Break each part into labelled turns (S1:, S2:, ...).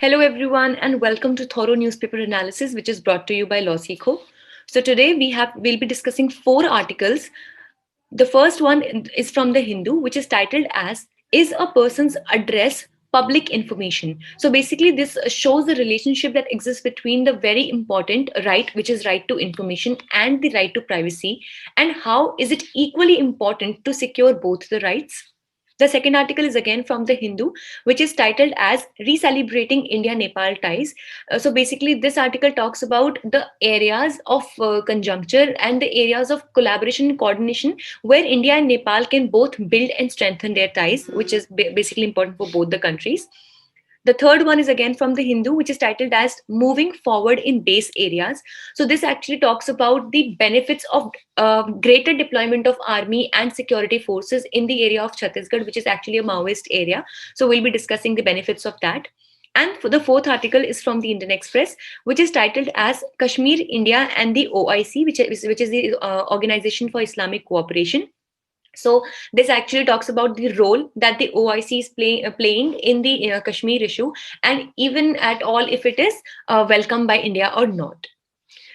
S1: Hello, everyone, and welcome to Thorough Newspaper Analysis, which is brought to you by LawSikho. So today we'll be discussing four articles. The first one is from the Hindu, which is titled as "Is a person's address public information?" So basically, this shows the relationship that exists between the very important right, which is right to information, and the right to privacy, and how is it equally important to secure both the rights. The second article is again from the Hindu, which is titled as Recalibrating India Nepal Ties. So basically, this article talks about the areas of conjuncture and the areas of collaboration and coordination where India and Nepal can both build and strengthen their ties, which is basically important for both the countries. The third one is again from the Hindu, which is titled as Moving Forward in Base Areas. So, this actually talks about the benefits of greater deployment of army and security forces in the area of Chhattisgarh, which is actually a Maoist area. So, we'll be discussing the benefits of that. And for the fourth article is from the Indian Express, which is titled as Kashmir, India, and the OIC, which is the Organization for Islamic Cooperation. So this actually talks about the role that the OIC is playing in the Kashmir issue, and even at all if it is welcomed by India or not.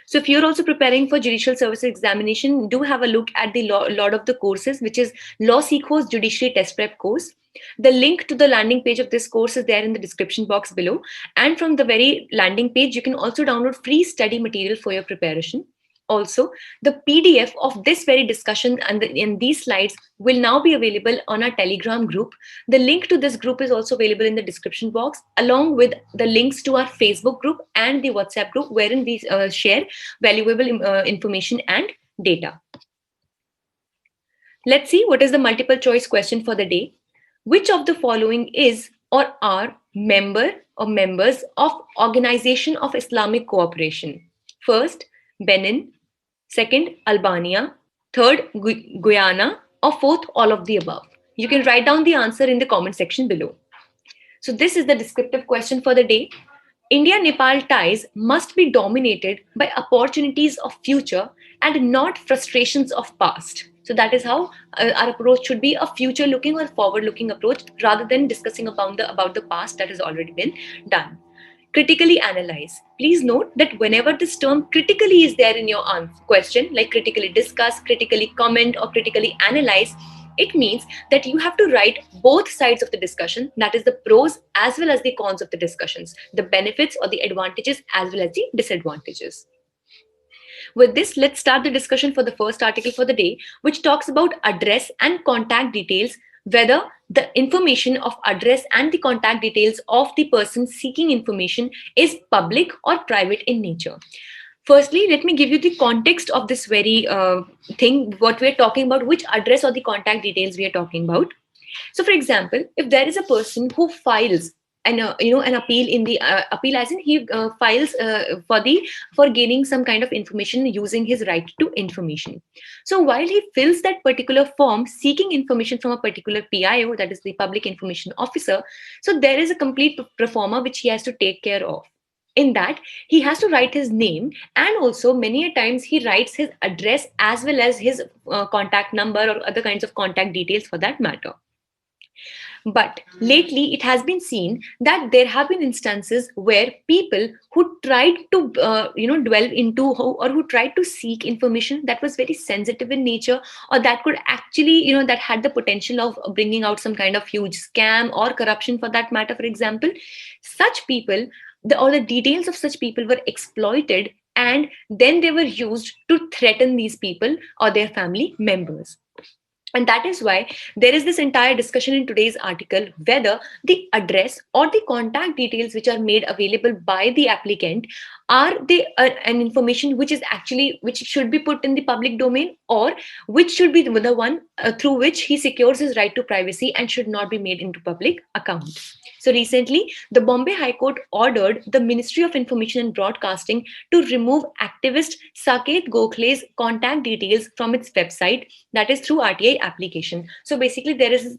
S1: So if you're also preparing for judicial services examination, do have a look at the lot of the courses, which is Law Seekho's Judiciary Test Prep course. The link to the landing page of this course is there in the description box below. And from the very landing page, you can also download free study material for your preparation. Also, the PDF of this very discussion and in these slides will now be available on our Telegram group. The link to this group is also available in the description box, along with the links to our Facebook group and the WhatsApp group, wherein we share valuable information and data. Let's see what is the multiple choice question for the day. Which of the following is or are member or members of Organization of Islamic Cooperation? First, Benin. Second, Albania. Third, Guyana. Or fourth, all of the above. You can write down the answer in the comment section below. So this is the descriptive question for the day. India-Nepal ties must be dominated by opportunities of future and not frustrations of past. So that is how our approach should be, a future-looking or forward-looking approach, rather than discussing about the past that has already been done. Critically analyze. Please note that whenever this term critically is there in your question, like critically discuss, critically comment, or critically analyze, it means that you have to write both sides of the discussion, that is the pros as well as the cons of the discussions, the benefits or the advantages as well as the disadvantages. With this, let's start the discussion for the first article for the day, which talks about address and contact details, whether the information of address and the contact details of the person seeking information is public or private in nature. Firstly, let me give you the context of this very thing, what we're talking about, which address or the contact details we are talking about. So, for example, if there is a person who files an appeal in the appeal, as in he files for gaining some kind of information using his right to information. So while he fills that particular form seeking information from a particular PIO, that is the Public Information Officer, so there is a complete pro forma which he has to take care of. In that, he has to write his name, and also many a times he writes his address as well as his contact number or other kinds of contact details for that matter. But lately, it has been seen that there have been instances where people who tried to, delve into or who tried to seek information that was very sensitive in nature, or that could actually, that had the potential of bringing out some kind of huge scam or corruption for that matter, for example, such people, the details of such people were exploited, and then they were used to threaten these people or their family members. And that is why there is this entire discussion in today's article whether the address or the contact details which are made available by the applicant are they an information which should be put in the public domain, or which should be the one through which he secures his right to privacy and should not be made into public account. So recently, the Bombay High Court ordered the Ministry of Information and Broadcasting to remove activist Saket Gokhale's contact details from its website, that is through RTI application. So basically, there is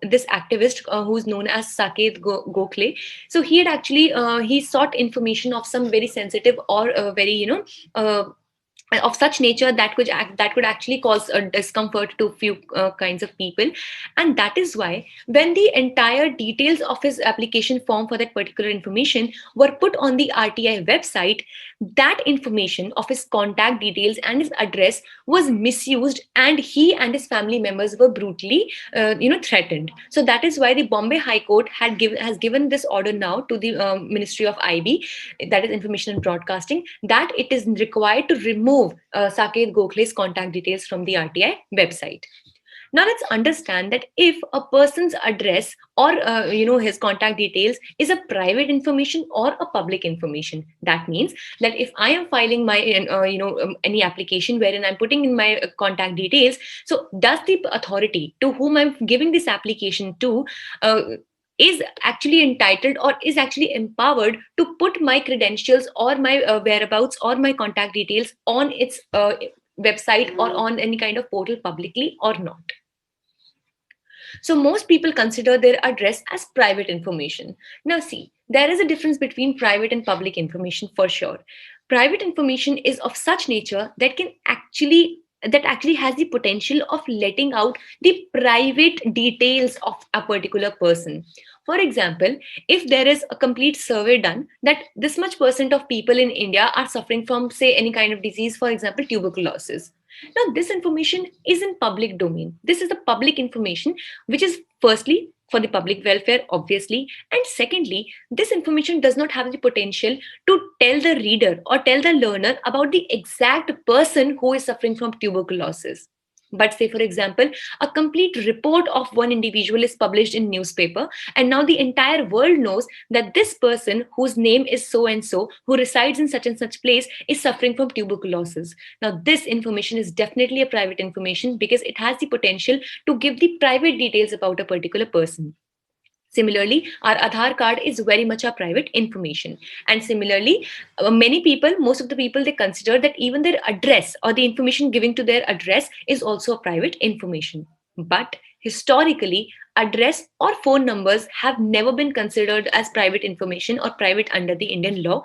S1: this activist who's known as Saket Gokhale. So he had actually he sought information of some very sensitive or very of such nature that could actually cause a discomfort to few kinds of people. And that is why when the entire details of his application form for that particular information were put on the RTI website, that information of his contact details and his address was misused, and he and his family members were brutally threatened. So that is why the Bombay High Court has given this order now to the Ministry of IB, that is Information and Broadcasting, that it is required to remove Saket Gokhale's contact details from the RTI website. Now let's understand that if a person's address or his contact details is a private information or a public information, that means that if I am filing my any application wherein I'm putting in my contact details, so does the authority to whom I'm giving this application to is actually entitled or is actually empowered to put my credentials or my whereabouts or my contact details on its website or on any kind of portal publicly or not? So most people consider their address as private information. Now see, there is a difference between private and public information for sure. Private information is of such nature that actually has the potential of letting out the private details of a particular person. For example, if there is a complete survey done that this much percent of people in India are suffering from, say, any kind of disease, for example, tuberculosis. Now, this information is in public domain. This is the public information, which is firstly for the public welfare, obviously. And secondly, this information does not have the potential to tell the reader or tell the learner about the exact person who is suffering from tuberculosis. But say, for example, a complete report of one individual is published in newspaper, and now the entire world knows that this person whose name is so and so, who resides in such and such place, is suffering from tuberculosis. Now, this information is definitely a private information because it has the potential to give the private details about a particular person. Similarly, our Aadhaar card is very much our private information. And similarly, most of the people, they consider that even their address or the information given to their address is also a private information. But historically, address or phone numbers have never been considered as private information or private under the Indian law.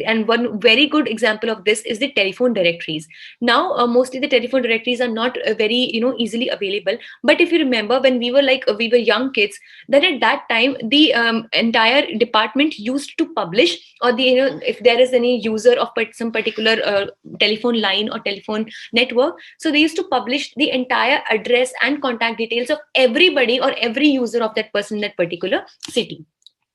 S1: And one very good example of this is the telephone directories. Now, mostly the telephone directories are not very, easily available. But if you remember, when we were young kids, then at that time, the entire department used to publish, or if there is any user of some particular telephone line or telephone network, so they used to publish the entire address and contact details of everybody or every user of that person in that particular city.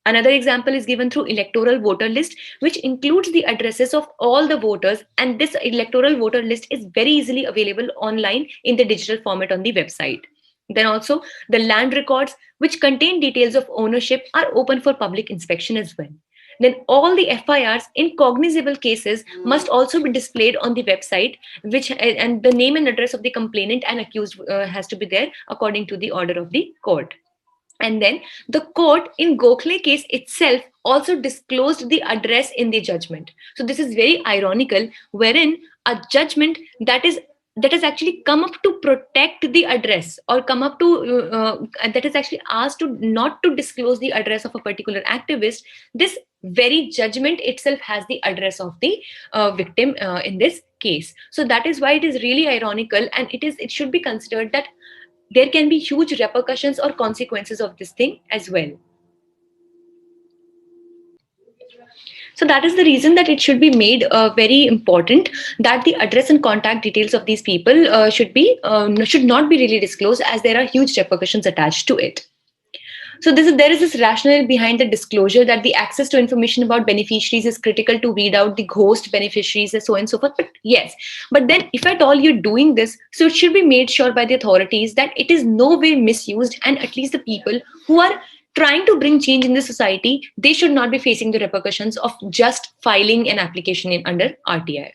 S1: Another example is given through electoral voter list, which includes the addresses of all the voters, and this electoral voter list is very easily available online in the digital format on the website. Then also the land records, which contain details of ownership, are open for public inspection as well. Then all the FIRs in cognizable cases must also be displayed on the website, and the name and address of the complainant and accused has to be there according to the order of the court. And then the court in Gokhale case itself also disclosed the address in the judgment. So this is very ironical, wherein a judgment that has actually come up to protect the address, or come up to that is actually asked to not to disclose the address of a particular activist, this very judgment itself has the address of the victim in this case. So that is why it is really ironical, and it should be considered that there can be huge repercussions or consequences of this thing as well. So that is the reason that it should be made very important that the address and contact details of these people should not be really disclosed, as there are huge repercussions attached to it. So there is this rationale behind the disclosure that the access to information about beneficiaries is critical to weed out the ghost beneficiaries and so on and so forth. But yes, but then if at all you're doing this, so it should be made sure by the authorities that it is no way misused, and at least the people who are trying to bring change in the society, they should not be facing the repercussions of just filing an application under RTI.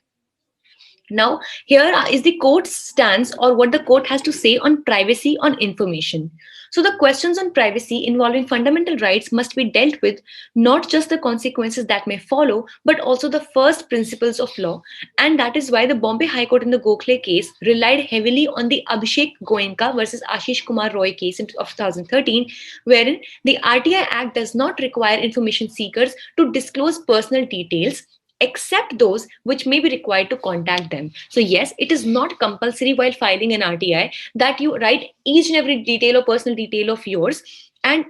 S1: Now, here is the court's stance, or what the court has to say on privacy on information. So the questions on privacy involving fundamental rights must be dealt with, not just the consequences that may follow, but also the first principles of law. And that is why the Bombay High Court in the Gokhale case relied heavily on the Abhishek Goenka versus Ashish Kumar Roy case of 2013, wherein the RTI Act does not require information seekers to disclose personal details, except those which may be required to contact them. So yes, it is not compulsory while filing an RTI that you write each and every detail or personal detail of yours. And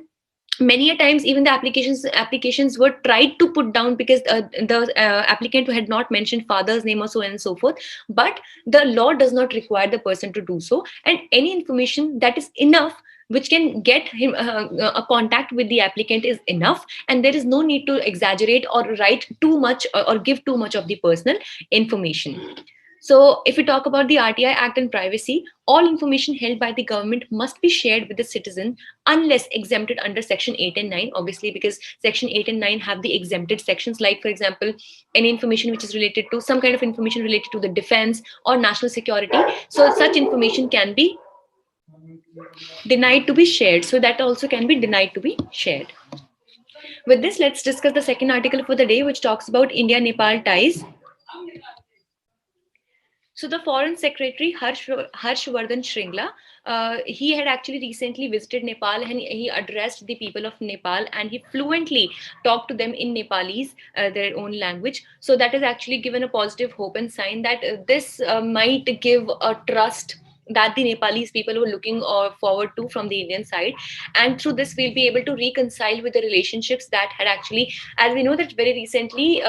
S1: many a times even the applications were tried to put down because the applicant had not mentioned father's name or so on and so forth. But the law does not require the person to do so, and any information that is enough which can get him a contact with the applicant is enough, and there is no need to exaggerate or write too much or give too much of the personal information. So, if we talk about the RTI Act and privacy, all information held by the government must be shared with the citizen unless exempted under Section 8 and 9, obviously, because Section 8 and 9 have the exempted sections, like, for example, any information which is related to some kind of information related to the defense or national security. So, such information can be denied to be shared. So, that also can be denied to be shared. With this, let's discuss the second article for the day, which talks about India Nepal ties. So the Foreign Secretary Harshvardhan Shringla, he had actually recently visited Nepal, and he addressed the people of Nepal, and he fluently talked to them in Nepalese, their own language. So that has actually given a positive hope and sign that this might give a trust that the Nepalese people were looking forward to from the Indian side. And through this, we'll be able to reconcile with the relationships that had actually, as we know that very recently,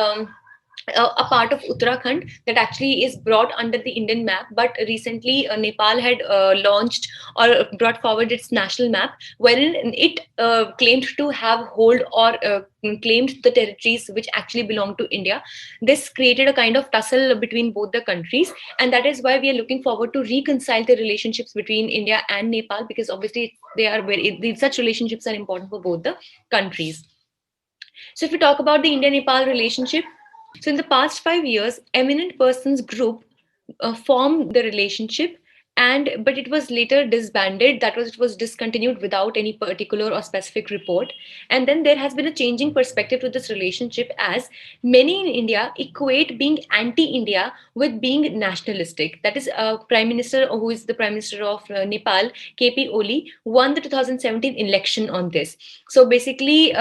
S1: a part of Uttarakhand that actually is brought under the Indian map. But recently, Nepal had launched or brought forward its national map, wherein it claimed to have hold or claimed the territories which actually belong to India. This created a kind of tussle between both the countries, and that is why we are looking forward to reconcile the relationships between India and Nepal, because obviously such relationships are important for both the countries. So, if we talk about the India-Nepal relationship, so in the past 5 years, eminent persons group formed the relationship, and but it was later disbanded. That was, it was discontinued without any particular or specific report. And then there has been a changing perspective to this relationship, as many in India equate being anti-India with being nationalistic. That is, Prime Minister, who is the Prime Minister of Nepal, KP Oli, won the 2017 election on this. So basically,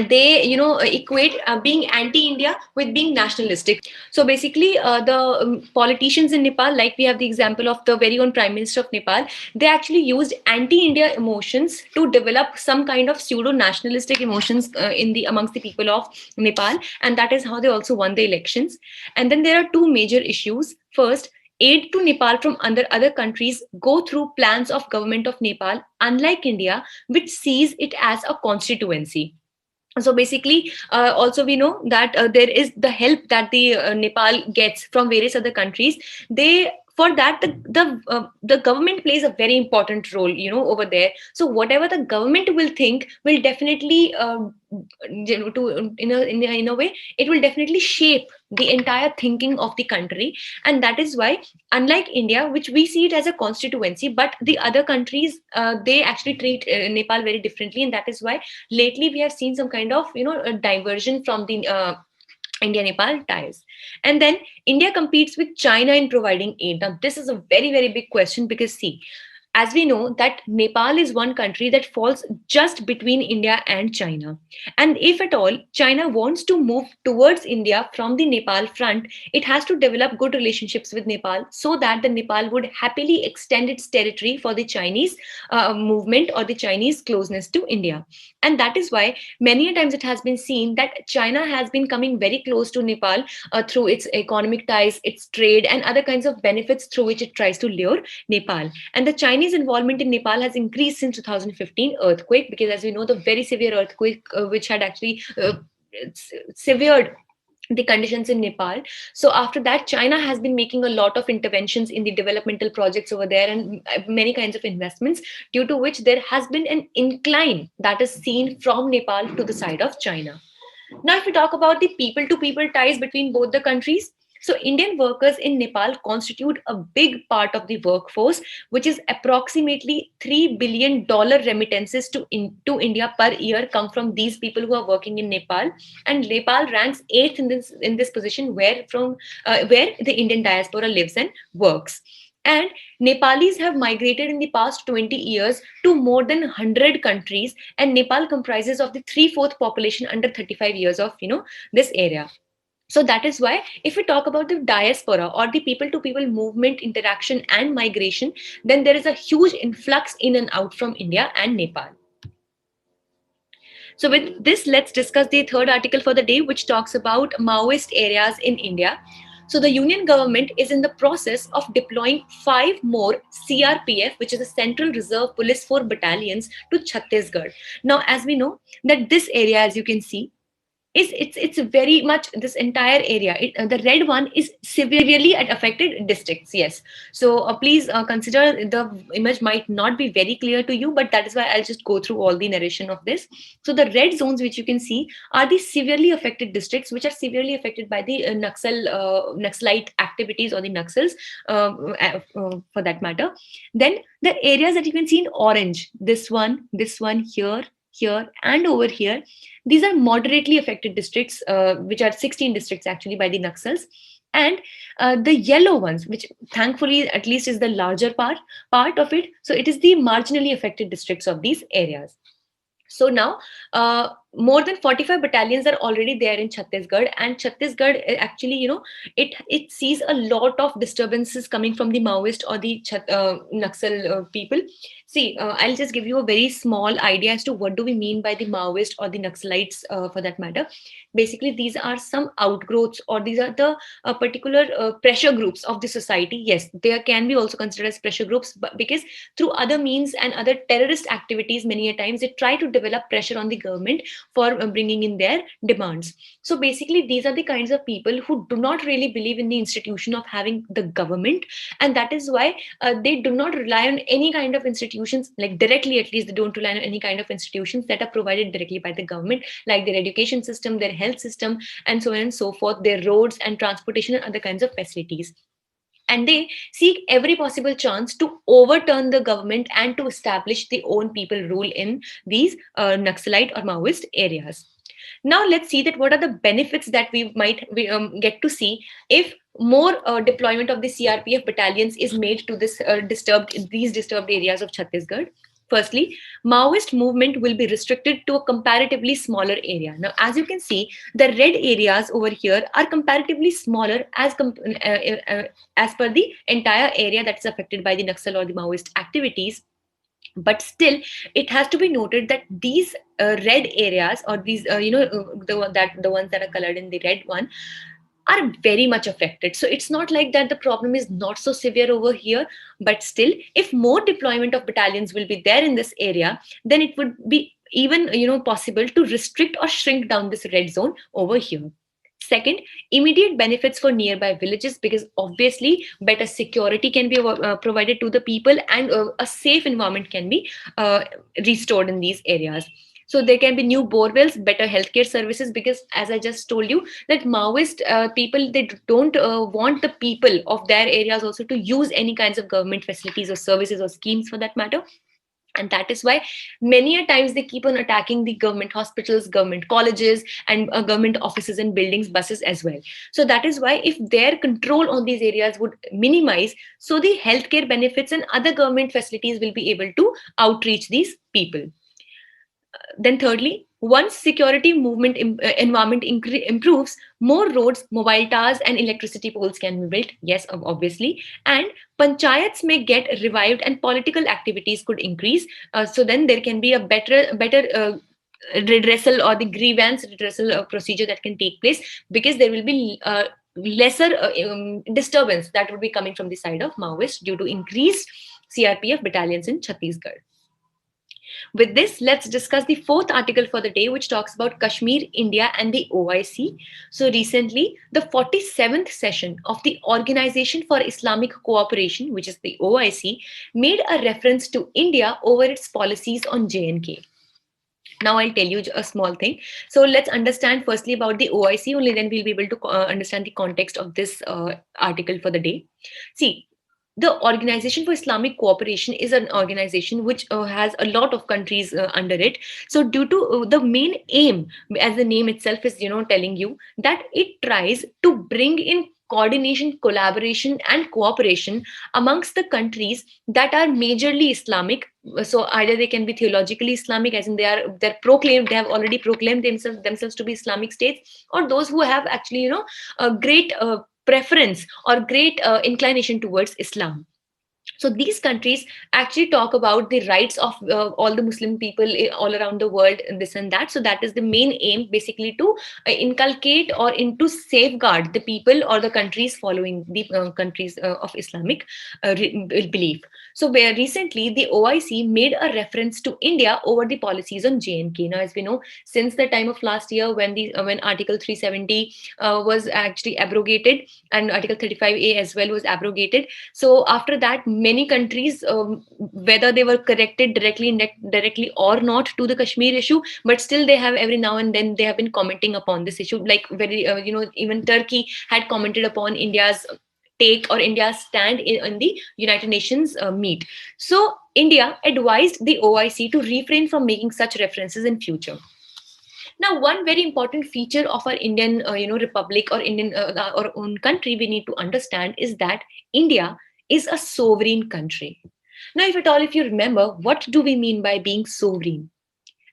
S1: they equate being anti-India with being nationalistic. So basically, the politicians in Nepal, like we have the example of the very own Prime Minister of Nepal, they actually used anti-India emotions to develop some kind of pseudo nationalistic emotions in the amongst the people of Nepal, and that is how they also won the elections. And then there are two major issues. First, aid to Nepal from other countries go through plans of government of Nepal, unlike India, which sees it as a constituency. So basically, also we know that there is the help that the Nepal gets from various other countries. They, for that, the government plays a very important role, over there. So whatever the government will think will definitely in a way, it will definitely shape the entire thinking of the country. And that is why, unlike India, which we see it as a constituency, but the other countries, they actually treat Nepal very differently. And that is why lately we have seen some kind of a diversion from the India-Nepal ties. And then India competes with China in providing aid. Now, this is a very, very big question, because see, as we know that Nepal is one country that falls just between India and China. And if at all China wants to move towards India from the Nepal front, it has to develop good relationships with Nepal, so that the Nepal would happily extend its territory for the Chinese movement or the Chinese closeness to India. And that is why many a times it has been seen that China has been coming very close to Nepal through its economic ties, its trade, and other kinds of benefits through which it tries to lure Nepal. And the Chinese involvement in Nepal has increased since 2015 earthquake, because as we know, the very severe earthquake which had actually severed the conditions in Nepal. So after that, China has been making a lot of interventions in the developmental projects over there, and many kinds of investments, due to which there has been an incline that is seen from Nepal to the side of China. Now, if we talk about the people-to-people ties between both the countries, so Indian workers in Nepal constitute a big part of the workforce, which is approximately $3 billion remittances to India per year come from these people who are working in Nepal. And Nepal ranks eighth in this position, where the Indian diaspora lives and works. And Nepalis have migrated in the past 20 years to more than 100 countries, and Nepal comprises of the 3/4 population under 35 years of this area. So that is why if we talk about the diaspora or the people to people movement, interaction and migration, then there is a huge influx in and out from India and Nepal. So with this, let's discuss the third article for the day, which talks about Maoist areas in India. So the union government is in the process of deploying 5 more CRPF, which is the Central Reserve Police Force battalions, to Chhattisgarh. Now, as we know that this area, as you can see, is it's very much this entire area. The red one is severely at affected districts. Yes. So please consider the image might not be very clear to you, but that is why I'll just go through all the narration of this. So the red zones which you can see are the severely affected districts, which are severely affected by the Naxalite activities or the Naxals, for that matter. Then the areas that you can see in orange, this one, here, and over here, these are moderately affected districts, which are 16 districts actually by the Naxals. And the yellow ones, which thankfully at least is the larger part of it. So it is the marginally affected districts of these areas. So now, more than 45 battalions are already there in Chhattisgarh, and Chhattisgarh actually, it sees a lot of disturbances coming from the Maoist or the Naxal people. See, I'll just give you a very small idea as to what do we mean by the Maoist or the Naxalites, for that matter. Basically, these are some outgrowths, or these are the particular pressure groups of the society. Yes, they can be also considered as pressure groups, but because through other means and other terrorist activities, many a times they try to develop pressure on the government for bringing in their demands. So basically, these are the kinds of people who do not really believe in the institution of having the government, and that is why they do not rely on any kind of institutions, like directly, at least they don't rely on any kind of institutions that are provided directly by the government, like their education system, their health system, and so on and so forth, their roads and transportation and other kinds of facilities. And they seek every possible chance to overturn the government and to establish the own people rule in these Naxalite or Maoist areas. Now let's see that what are the benefits that we might get to see if more deployment of the CRPF battalions is made to these disturbed areas of Chhattisgarh. Firstly, Maoist movement will be restricted to a comparatively smaller area. Now, as you can see, the red areas over here are comparatively smaller as per the entire area that's affected by the Naxal or the Maoist activities. But still, it has to be noted that these red areas, or these the ones that are colored in the red one, are very much affected. So it's not like that the problem is not so severe over here, but still, if more deployment of battalions will be there in this area, then it would be even possible to restrict or shrink down this red zone over here. Second, immediate benefits for nearby villages, because obviously better security can be provided to the people, and a safe environment can be restored in these areas. So there can be new borewells, better healthcare services, because as I just told you, that Maoist people, they don't want the people of their areas also to use any kinds of government facilities or services or schemes for that matter. And that is why many a times they keep on attacking the government hospitals, government colleges, and government offices and buildings, buses as well. So that is why if their control on these areas would minimize, so the healthcare benefits and other government facilities will be able to outreach these people. Then thirdly, once security movement environment improves, more roads, mobile towers and electricity poles can be built. Yes, obviously. And panchayats may get revived and political activities could increase. So then there can be a better redressal or the grievance redressal procedure that can take place, because there will be lesser disturbance that would be coming from the side of Maoists due to increased CRPF battalions in Chhattisgarh. With this, let's discuss the fourth article for the day, which talks about Kashmir, India, and the OIC. So recently, the 47th session of the Organization for Islamic Cooperation, which is the OIC, made a reference to India over its policies on J&K. Now I'll tell you a small thing. So let's understand firstly about the OIC, only then we'll be able to understand the context of this article for the day. See, the Organization for Islamic Cooperation is an organization which has a lot of countries under it. So due to the main aim, as the name itself is telling you, that it tries to bring in coordination, collaboration, and cooperation amongst the countries that are majorly Islamic. So either they can be theologically Islamic, as in they're proclaimed, they have already proclaimed themselves to be Islamic states, or those who have actually, a great preference or great inclination towards Islam. So these countries actually talk about the rights of all the Muslim people all around the world, and this and that. So that is the main aim, basically, to inculcate or into safeguard the people or the countries following the countries of Islamic belief. So where recently the OIC made a reference to India over the policies on JNK. Now, as we know, since the time of last year, when the when Article 370 was actually abrogated, and Article 35A as well was abrogated, so after that, many countries, whether they were corrected directly or not to the Kashmir issue, but still they have every now and then they have been commenting upon this issue. Like very, even Turkey had commented upon India's take or India's stand in the United Nations meet. So India advised the OIC to refrain from making such references in future. Now, one very important feature of our Indian, republic or Indian, our own country, we need to understand is that India is a sovereign country. Now, if at all, if you remember, what do we mean by being sovereign?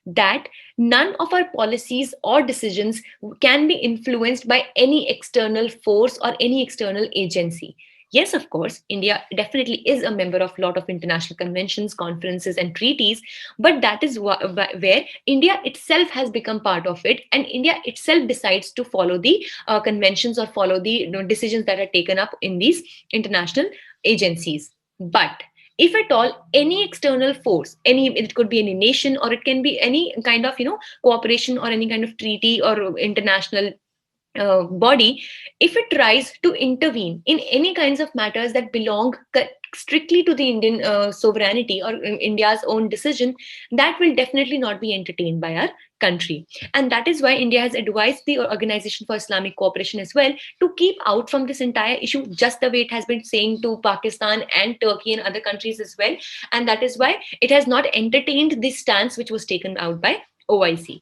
S1: That none of our policies or decisions can be influenced by any external force or any external agency. Yes, of course, India definitely is a member of a lot of international conventions, conferences, and treaties, but that is where India itself has become part of it, and India itself decides to follow the conventions or follow the decisions that are taken up in these international agencies. But if at all any external force, any, it could be any nation or it can be any kind of cooperation or any kind of treaty or international body, if it tries to intervene in any kinds of matters that belong strictly to the Indian sovereignty or India's own decision, that will definitely not be entertained by our country. And that is why India has advised the Organization for Islamic Cooperation as well to keep out from this entire issue, just the way it has been saying to Pakistan and Turkey and other countries as well. And that is why it has not entertained this stance which was taken out by OIC.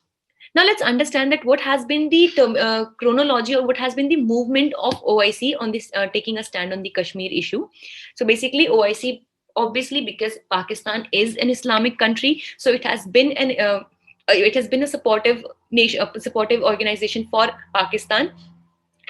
S1: Now let's understand that what has been the chronology or what has been the movement of OIC on this taking a stand on the Kashmir issue. So basically, OIC, obviously, because Pakistan is an Islamic country, so it has been a supportive nation, a supportive organization for Pakistan,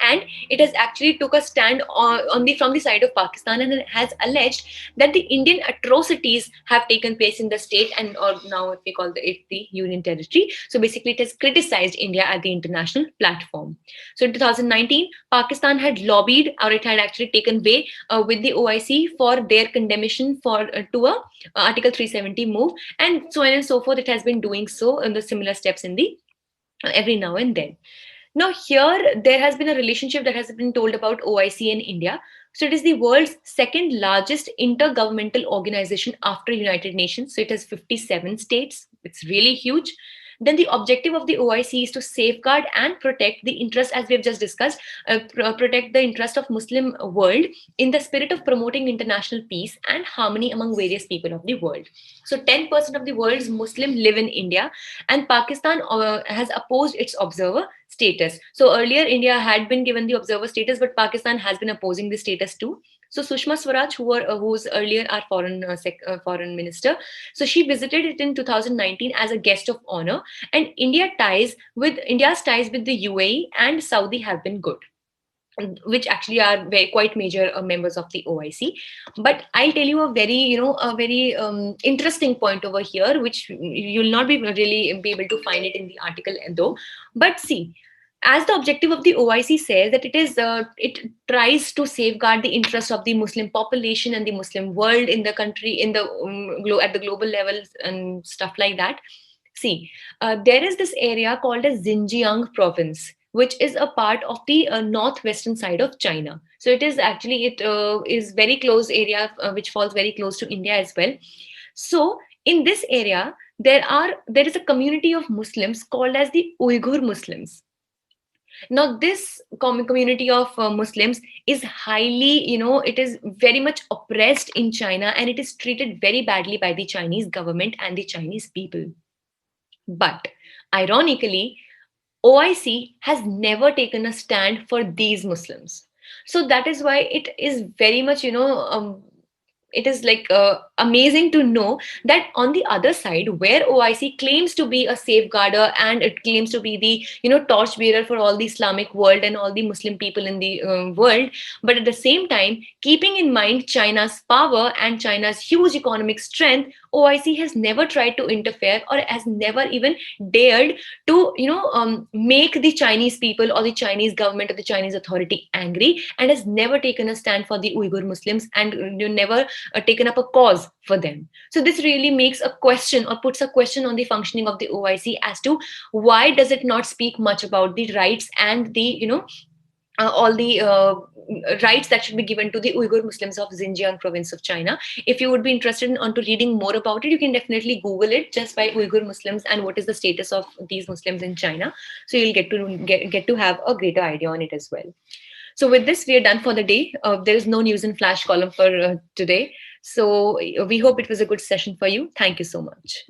S1: and it has actually took a stand on the from the side of Pakistan, and it has alleged that the Indian atrocities have taken place in the state, and or now if we call it the Union Territory. So basically, it has criticized India at the international platform. So in 2019, Pakistan had lobbied, or it had actually taken way with the OIC for their condemnation for to a Article 370 move, and so on and so forth. It has been doing so in the similar steps in the every now and then. Now, here there has been a relationship that has been told about OIC and India. So, it is the world's second largest intergovernmental organization after United Nations. So, it has 57 states. It's really huge. Then the objective of the OIC is to safeguard and protect the interest, as we have just discussed, protect the interest of Muslim world in the spirit of promoting international peace and harmony among various people of the world. So 10% of the world's Muslim live in India, and Pakistan has opposed its observer status. So earlier India had been given the observer status, but Pakistan has been opposing the status too. So Sushma Swaraj, who was earlier our foreign minister, so she visited it in 2019 as a guest of honor, and India's ties with the UAE and Saudi have been good, which actually are quite major members of the OIC. But I'll tell you a very interesting point over here, which you'll not be really be able to find it in the article though. But see, as the objective of the OIC says that it tries to safeguard the interests of the Muslim population and the Muslim world in the country, in the at the global level and stuff like that. See, there is this area called as Xinjiang province, which is a part of the northwestern side of China. So it is actually it is very close area which falls very close to India as well. So in this area, there is a community of Muslims called as the Uyghur Muslims. Now this community of Muslims is highly, it is very much oppressed in China, and it is treated very badly by the Chinese government and the Chinese people. But ironically, OIC has never taken a stand for these Muslims. So that is why it is very much, it is like amazing to know that on the other side, where OIC claims to be a safeguarder and it claims to be the torchbearer for all the Islamic world and all the Muslim people in the world, but at the same time keeping in mind China's power and China's huge economic strength, OIC has never tried to interfere or has never even dared to make the Chinese people or the Chinese government or the Chinese authority angry, and has never taken a stand for the Uyghur Muslims and never taken up a cause for them. So this really makes a question or puts a question on the functioning of the OIC as to why does it not speak much about the rights and the all the rights that should be given to the Uyghur Muslims of Xinjiang province of China. If you would be interested in onto reading more about it, you can definitely Google it just by Uyghur Muslims and what is the status of these Muslims in China. So you'll get to have a greater idea on it as well. So with this, we are done for the day. There is no news and flash column for today. So we hope it was a good session for you. Thank you so much.